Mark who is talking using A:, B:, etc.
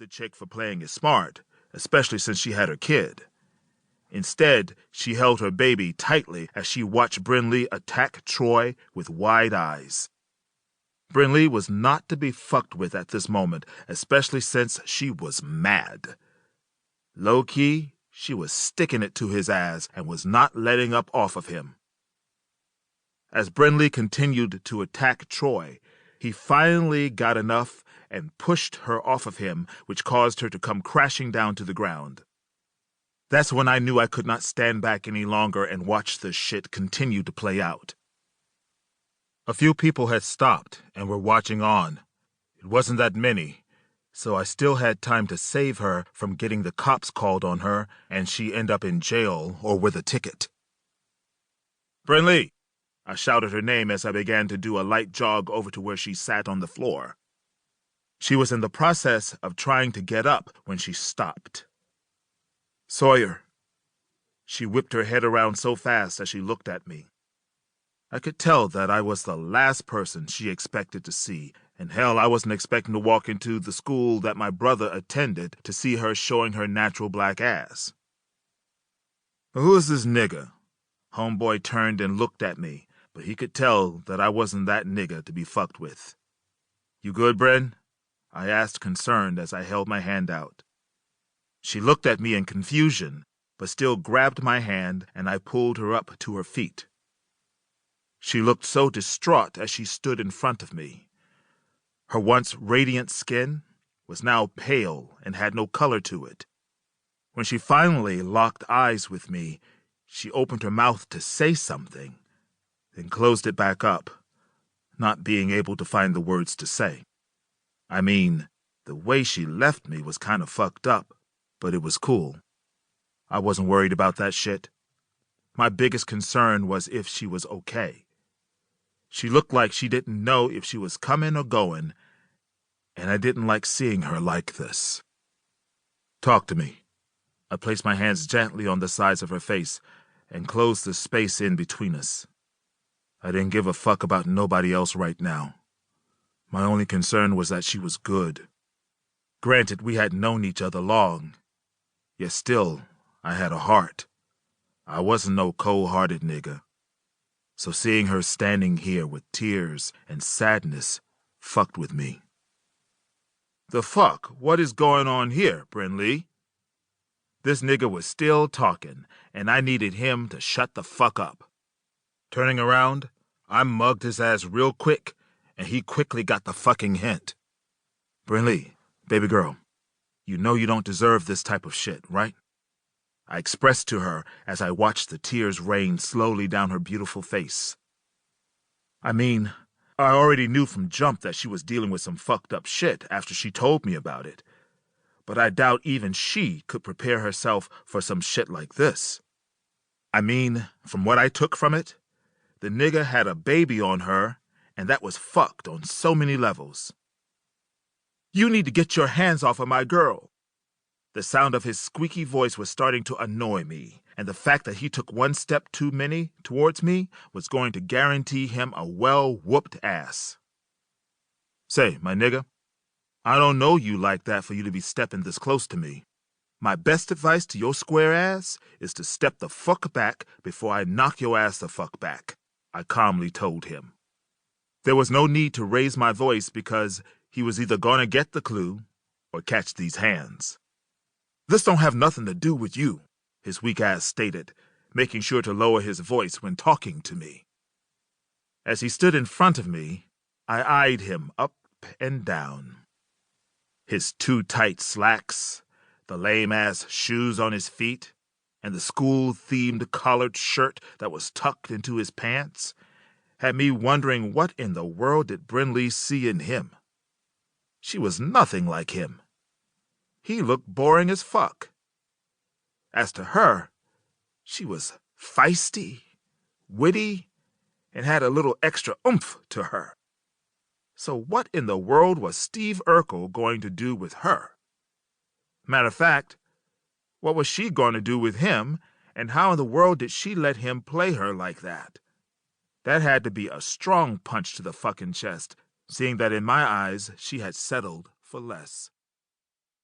A: the chick for playing it smart, especially since she had her kid. Instead, she held her baby tightly as she watched Brynlee attack Troy with wide eyes. Brynlee was not to be fucked with at this moment, especially since she was mad. Low-key, she was sticking it to his ass and was not letting up off of him. As Brynlee continued to attack Troy, he finally got enough and pushed her off of him, which caused her to come crashing down to the ground. That's when I knew I could not stand back any longer and watch this shit continue to play out. A few people had stopped and were watching on. It wasn't that many, so I still had time to save her from getting the cops called on her and she end up in jail or with a ticket. "Brynlee!" I shouted her name as I began to do a light jog over to where she sat on the floor. She was in the process of trying to get up when she stopped. "Sawyer." She whipped her head around so fast as she looked at me. I could tell that I was the last person she expected to see, and hell, I wasn't expecting to walk into the school that my brother attended to see her showing her natural black ass. "Who is this nigga?" Homeboy turned and looked at me, but he could tell that I wasn't that nigga to be fucked with. "You good, Bryn?" I asked, concerned, as I held my hand out. She looked at me in confusion, but still grabbed my hand, and I pulled her up to her feet. She looked so distraught as she stood in front of me. Her once radiant skin was now pale and had no color to it. When she finally locked eyes with me, she opened her mouth to say something, then closed it back up, not being able to find the words to say. I mean, the way she left me was kind of fucked up, but it was cool. I wasn't worried about that shit. My biggest concern was if she was okay. She looked like she didn't know if she was coming or going, and I didn't like seeing her like this. "Talk to me." I placed my hands gently on the sides of her face and closed the space in between us. I didn't give a fuck about nobody else right now. My only concern was that she was good. Granted, we hadn't known each other long, yet still, I had a heart. I wasn't no cold-hearted nigga. So seeing her standing here with tears and sadness fucked with me. "The fuck? What is going on here, Brynlee?" This nigga was still talking, and I needed him to shut the fuck up. Turning around, I mugged his ass real quick, and he quickly got the fucking hint. "Brynlee, baby girl, you know you don't deserve this type of shit, right?" I expressed to her as I watched the tears rain slowly down her beautiful face. I mean, I already knew from jump that she was dealing with some fucked up shit after she told me about it, but I doubt even she could prepare herself for some shit like this. I mean, from what I took from it, the nigga had a baby on her, and that was fucked on so many levels. "You need to get your hands off of my girl." The sound of his squeaky voice was starting to annoy me, and the fact that he took one step too many towards me was going to guarantee him a well-whooped ass. "Say, my nigga, I don't know you like that for you to be stepping this close to me. My best advice to your square ass is to step the fuck back before I knock your ass the fuck back," I calmly told him. There was no need to raise my voice because he was either gonna get the clue or catch these hands. "This don't have nothing to do with you," his weak ass stated, making sure to lower his voice when talking to me. As he stood in front of me, I eyed him up and down. His too tight slacks, the lame-ass shoes on his feet, and the school-themed collared shirt that was tucked into his pants had me wondering what in the world did Brynlee see in him. She was nothing like him. He looked boring as fuck. As to her, she was feisty, witty, and had a little extra oomph to her. So what in the world was Steve Urkel going to do with her? Matter of fact, what was she going to do with him, and how in the world did she let him play her like that? That had to be a strong punch to the fucking chest, seeing that in my eyes she had settled for less.